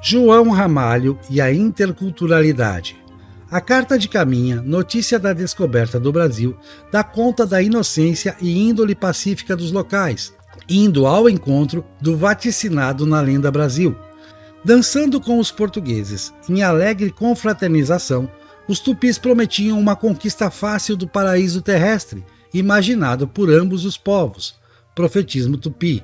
João Ramalho e a interculturalidade. A Carta de Caminha, notícia da descoberta do Brasil, dá conta da inocência e índole pacífica dos locais, indo ao encontro do vaticinado na lenda Brasil. Dançando com os portugueses, em alegre confraternização, os tupis prometiam uma conquista fácil do paraíso terrestre, imaginado por ambos os povos. Profetismo tupi.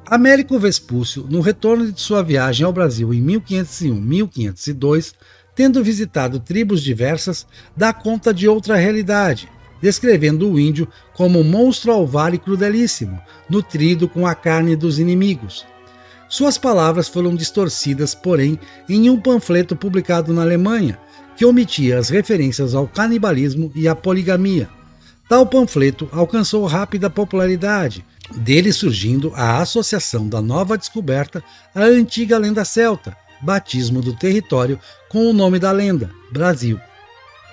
Américo Vespúcio, no retorno de sua viagem ao Brasil em 1501-1502, tendo visitado tribos diversas, dá conta de outra realidade, descrevendo o índio como um monstro alvar e crudelíssimo, nutrido com a carne dos inimigos. Suas palavras foram distorcidas, porém, em um panfleto publicado na Alemanha, que omitia as referências ao canibalismo e à poligamia. Tal panfleto alcançou rápida popularidade, dele surgindo a associação da nova descoberta à antiga lenda celta, batismo do território com o nome da lenda, Brasil.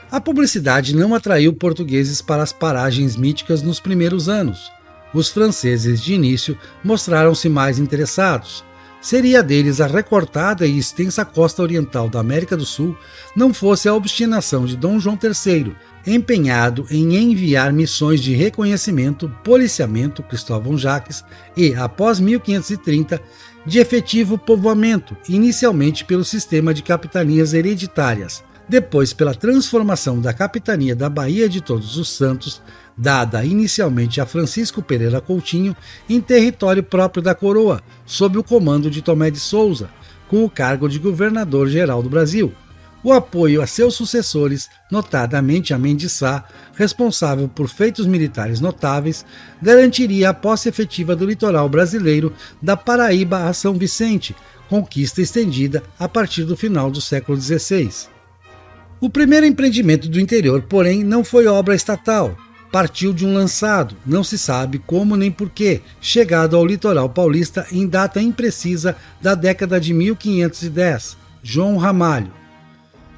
A publicidade não atraiu portugueses para as paragens míticas nos primeiros anos. Os franceses de início mostraram-se mais interessados. Seria deles a recortada e extensa costa oriental da América do Sul, não fosse a obstinação de Dom João III, empenhado em enviar missões de reconhecimento, policiamento, Cristóvão Jacques, e, após 1530, de efetivo povoamento, inicialmente pelo sistema de capitanias hereditárias, depois pela transformação da capitania da Baía de Todos os Santos, dada inicialmente a Francisco Pereira Coutinho, em território próprio da coroa, sob o comando de Tomé de Souza, com o cargo de governador-geral do Brasil. O apoio a seus sucessores, notadamente a Mendes Sá, responsável por feitos militares notáveis, garantiria a posse efetiva do litoral brasileiro da Paraíba a São Vicente, conquista estendida a partir do final do século XVI. O primeiro empreendimento do interior, porém, não foi obra estatal. Partiu de um lançado, não se sabe como nem porquê, chegado ao litoral paulista em data imprecisa da década de 1510, João Ramalho.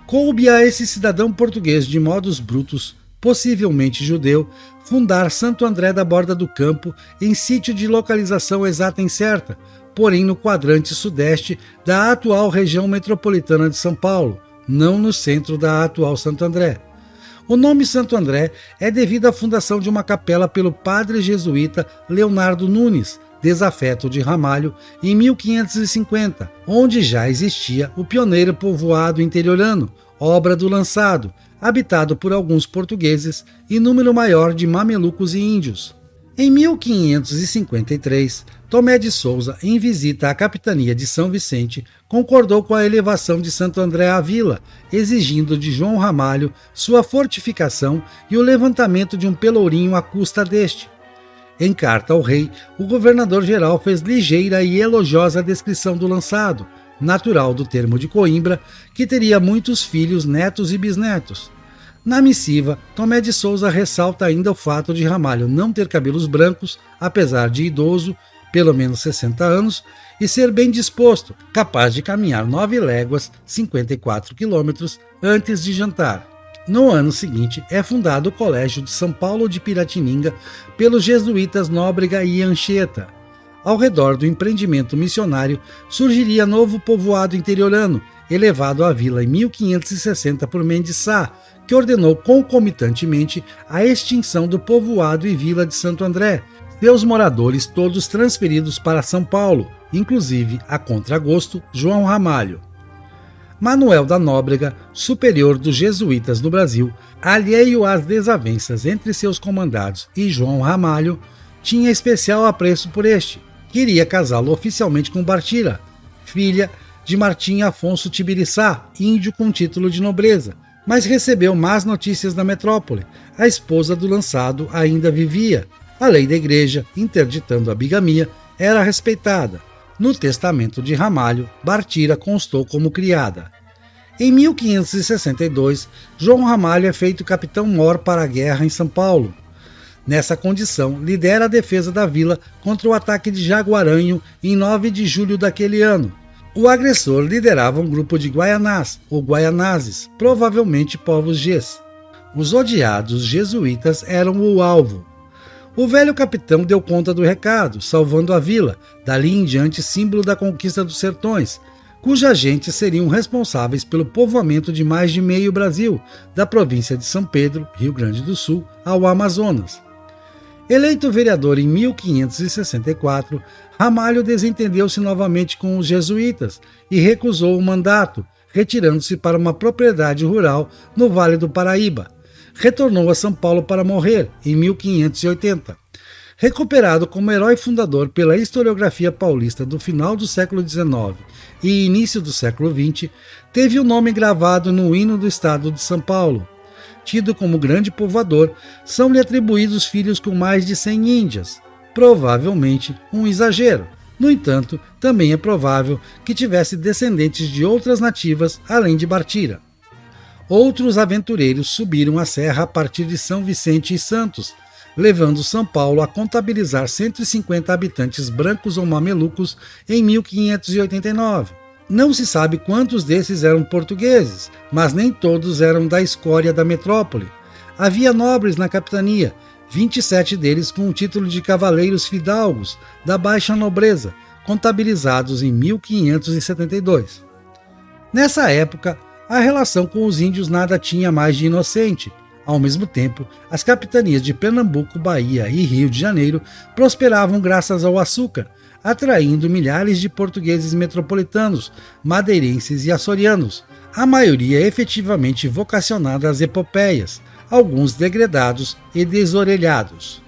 Coube a esse cidadão português de modos brutos, possivelmente judeu, fundar Santo André da Borda do Campo em sítio de localização exata incerta, porém no quadrante sudeste da atual região metropolitana de São Paulo, não no centro da atual Santo André. O nome Santo André é devido à fundação de uma capela pelo padre jesuíta Leonardo Nunes, desafeto de Ramalho, em 1550, onde já existia o pioneiro povoado interiorano, obra do lançado, habitado por alguns portugueses e número maior de mamelucos e índios. Em 1553, Tomé de Souza, em visita à capitania de São Vicente, concordou com a elevação de Santo André à vila, exigindo de João Ramalho sua fortificação e o levantamento de um pelourinho à custa deste. Em carta ao rei, o governador-geral fez ligeira e elogiosa descrição do lançado, natural do termo de Coimbra, que teria muitos filhos, netos e bisnetos. Na missiva, Tomé de Souza ressalta ainda o fato de Ramalho não ter cabelos brancos, apesar de idoso, pelo menos 60 anos, e ser bem disposto, capaz de caminhar 9 léguas, 54 quilômetros, antes de jantar. No ano seguinte, é fundado o Colégio de São Paulo de Piratininga pelos jesuítas Nóbrega e Anchieta. Ao redor do empreendimento missionário, surgiria novo povoado interiorano, elevado à vila em 1560 por Mendes Sá, que ordenou concomitantemente a extinção do povoado e vila de Santo André, seus moradores todos transferidos para São Paulo, inclusive, a contragosto, João Ramalho. Manuel da Nóbrega, superior dos jesuítas no Brasil, alheio às desavenças entre seus comandados e João Ramalho, tinha especial apreço por este. Queria casá-lo oficialmente com Bartira, filha de Martim Afonso Tibiriçá, índio com título de nobreza, mas recebeu más notícias da metrópole. A esposa do lançado ainda vivia. A lei da igreja, interditando a bigamia, era respeitada. No testamento de Ramalho, Bartira constou como criada. Em 1562, João Ramalho é feito capitão-mor para a guerra em São Paulo. Nessa condição, lidera a defesa da vila contra o ataque de Jaguaranho em 9 de julho daquele ano. O agressor liderava um grupo de guaianás, ou guaianazes, provavelmente povos Gês. Os odiados jesuítas eram o alvo. O velho capitão deu conta do recado, salvando a vila, dali em diante símbolo da conquista dos sertões, cujas gentes seriam responsáveis pelo povoamento de mais de meio Brasil, da província de São Pedro, Rio Grande do Sul, ao Amazonas. Eleito vereador em 1564, Ramalho desentendeu-se novamente com os jesuítas e recusou o mandato, retirando-se para uma propriedade rural no Vale do Paraíba. Retornou a São Paulo para morrer em 1580. Recuperado como herói fundador pela historiografia paulista do final do século XIX e início do século XX, teve o nome gravado no hino do estado de São Paulo. Tido como grande povoador, são-lhe atribuídos filhos com mais de 100 índias, provavelmente um exagero. No entanto, também é provável que tivesse descendentes de outras nativas além de Bartira. Outros aventureiros subiram a serra a partir de São Vicente e Santos, levando São Paulo a contabilizar 150 habitantes brancos ou mamelucos em 1589. Não se sabe quantos desses eram portugueses, mas nem todos eram da escória da metrópole. Havia nobres na capitania, 27 deles com o título de cavaleiros fidalgos da baixa nobreza, contabilizados em 1572. Nessa época, a relação com os índios nada tinha mais de inocente. Ao mesmo tempo, as capitanias de Pernambuco, Bahia e Rio de Janeiro prosperavam graças ao açúcar, atraindo milhares de portugueses metropolitanos, madeirenses e açorianos, a maioria efetivamente vocacionada às epopeias, alguns degredados e desorelhados.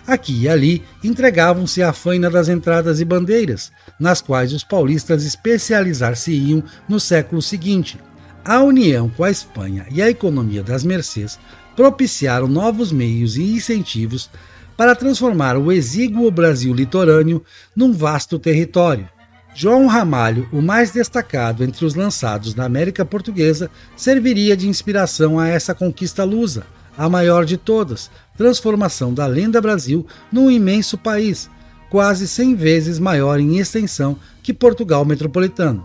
Aqui e ali entregavam-se à faina das entradas e bandeiras, nas quais os paulistas especializar-se-iam no século seguinte. A união com a Espanha e a economia das Mercês propiciaram novos meios e incentivos para transformar o exíguo Brasil litorâneo num vasto território. João Ramalho, o mais destacado entre os lançados na América Portuguesa, serviria de inspiração a essa conquista lusa, a maior de todas, transformação da lenda Brasil num imenso país, quase 100 vezes maior em extensão que Portugal metropolitano.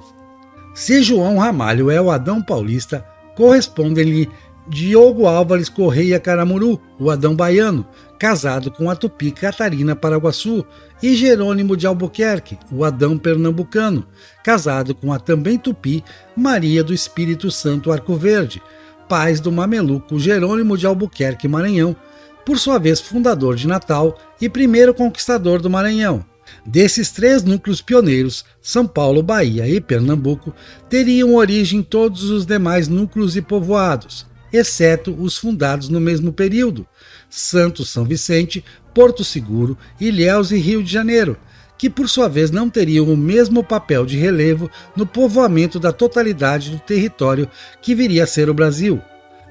Se João Ramalho é o Adão paulista, correspondem-lhe Diogo Álvares Correia Caramuru, o Adão baiano, casado com a tupi Catarina Paraguaçu, e Jerônimo de Albuquerque, o Adão pernambucano, casado com a também tupi Maria do Espírito Santo Arco Verde, pais do mameluco Jerônimo de Albuquerque Maranhão, por sua vez fundador de Natal e primeiro conquistador do Maranhão. Desses três núcleos pioneiros, São Paulo, Bahia e Pernambuco, teriam origem todos os demais núcleos e povoados, exceto os fundados no mesmo período, Santos, São Vicente, Porto Seguro, Ilhéus e Rio de Janeiro, que por sua vez não teriam o mesmo papel de relevo no povoamento da totalidade do território que viria a ser o Brasil.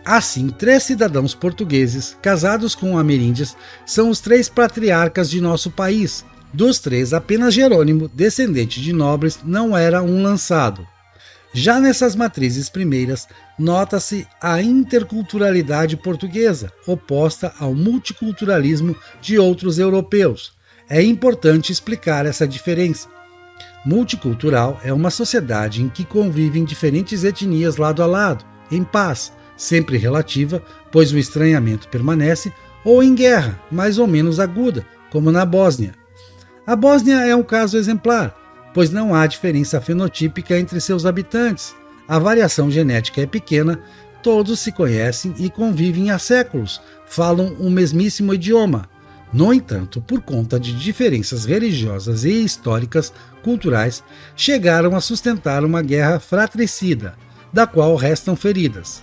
Assim, 3 cidadãos portugueses, casados com ameríndias, são os 3 patriarcas de nosso país. Dos 3, apenas Jerônimo, descendente de nobres, não era um lançado. Já nessas matrizes primeiras, nota-se a interculturalidade portuguesa, oposta ao multiculturalismo de outros europeus. É importante explicar essa diferença. Multicultural é uma sociedade em que convivem diferentes etnias lado a lado, em paz, sempre relativa, pois o estranhamento permanece, ou em guerra, mais ou menos aguda, como na Bósnia. A Bósnia é um caso exemplar, pois não há diferença fenotípica entre seus habitantes. A variação genética é pequena, todos se conhecem e convivem há séculos, falam o mesmíssimo idioma. No entanto, por conta de diferenças religiosas e históricas, culturais, chegaram a sustentar uma guerra fratricida, da qual restam feridas.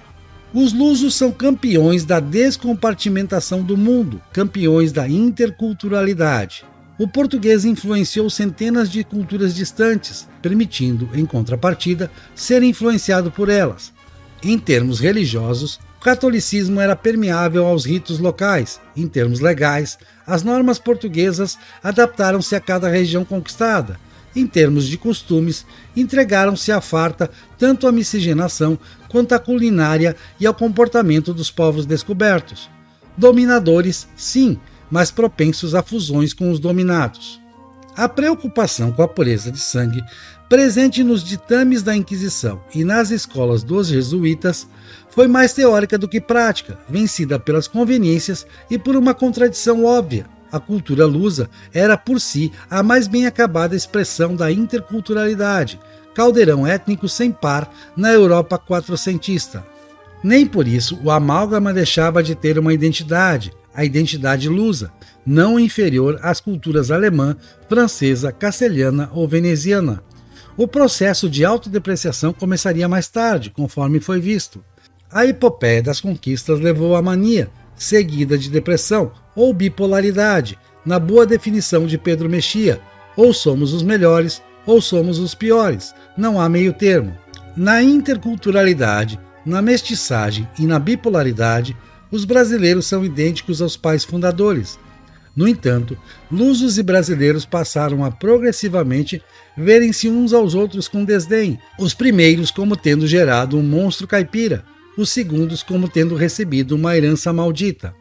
Os lusos são campeões da descompartimentação do mundo, campeões da interculturalidade. O português influenciou centenas de culturas distantes, permitindo, em contrapartida, ser influenciado por elas. Em termos religiosos, o catolicismo era permeável aos ritos locais. Em termos legais, as normas portuguesas adaptaram-se a cada região conquistada. Em termos de costumes, entregaram-se à farta tanto à miscigenação quanto à culinária e ao comportamento dos povos descobertos. Dominadores, sim, mas propensos a fusões com os dominados. A preocupação com a pureza de sangue, presente nos ditames da Inquisição e nas escolas dos jesuítas, foi mais teórica do que prática, vencida pelas conveniências e por uma contradição óbvia. A cultura lusa era por si a mais bem acabada expressão da interculturalidade, caldeirão étnico sem par na Europa quatrocentista. Nem por isso o amálgama deixava de ter uma identidade, a identidade lusa, não inferior às culturas alemã, francesa, castelhana ou veneziana. O processo de autodepreciação começaria mais tarde, conforme foi visto. A epopeia das conquistas levou à mania, seguida de depressão ou bipolaridade, na boa definição de Pedro Mexia, ou somos os melhores ou somos os piores, não há meio termo. Na interculturalidade, na mestiçagem e na bipolaridade, os brasileiros são idênticos aos pais fundadores. No entanto, lusos e brasileiros passaram a progressivamente verem-se uns aos outros com desdém, os primeiros como tendo gerado um monstro caipira, os segundos como tendo recebido uma herança maldita.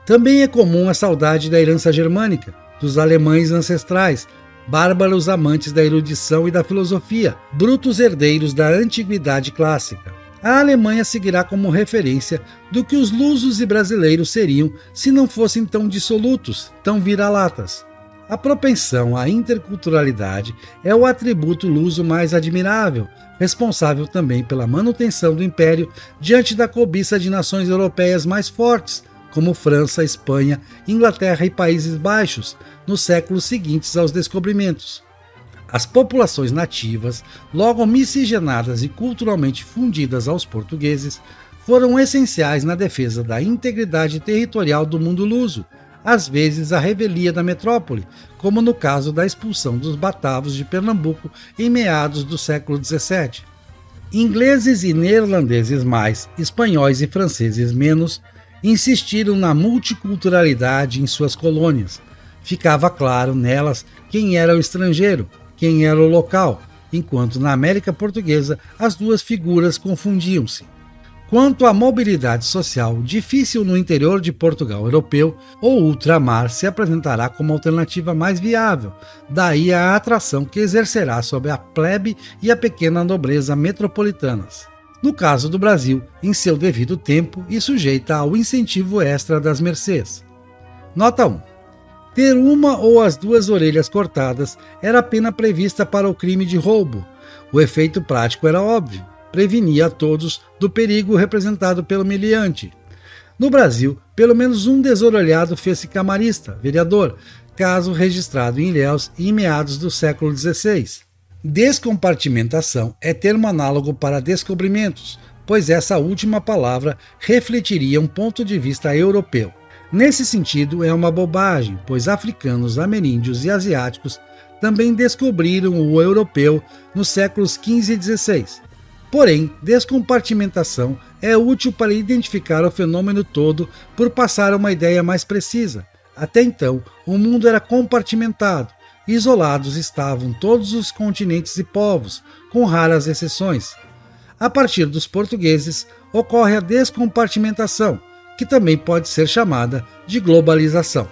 Também é comum a saudade da herança germânica, dos alemães ancestrais, bárbaros amantes da erudição e da filosofia, brutos herdeiros da antiguidade clássica. A Alemanha seguirá como referência do que os lusos e brasileiros seriam se não fossem tão dissolutos, tão vira-latas. A propensão à interculturalidade é o atributo luso mais admirável, responsável também pela manutenção do império diante da cobiça de nações europeias mais fortes, como França, Espanha, Inglaterra e Países Baixos, nos séculos seguintes aos descobrimentos. As populações nativas, logo miscigenadas e culturalmente fundidas aos portugueses, foram essenciais na defesa da integridade territorial do mundo luso, às vezes à revelia da metrópole, como no caso da expulsão dos batavos de Pernambuco em meados do século XVII. Ingleses e neerlandeses mais, espanhóis e franceses menos, insistiram na multiculturalidade em suas colônias. Ficava claro nelas quem era o estrangeiro, quem era o local, enquanto na América Portuguesa as duas figuras confundiam-se. Quanto à mobilidade social, difícil no interior de Portugal europeu, o ultramar se apresentará como alternativa mais viável, daí a atração que exercerá sobre a plebe e a pequena nobreza metropolitanas. No caso do Brasil, em seu devido tempo e sujeita ao incentivo extra das mercês. Nota 1. Ter uma ou as duas orelhas cortadas era a pena prevista para o crime de roubo. O efeito prático era óbvio, prevenia a todos do perigo representado pelo meliante. No Brasil, pelo menos um desorelhado fez-se camarista, vereador, caso registrado em Ilhéus em meados do século XVI. Descompartimentação é termo análogo para descobrimentos, pois essa última palavra refletiria um ponto de vista europeu. Nesse sentido, é uma bobagem, pois africanos, ameríndios e asiáticos também descobriram o europeu nos séculos XV e XVI. Porém, descompartimentação é útil para identificar o fenômeno todo por passar uma ideia mais precisa. Até então, o mundo era compartimentado. Isolados estavam todos os continentes e povos, com raras exceções. A partir dos portugueses, ocorre a descompartimentação, que também pode ser chamada de globalização.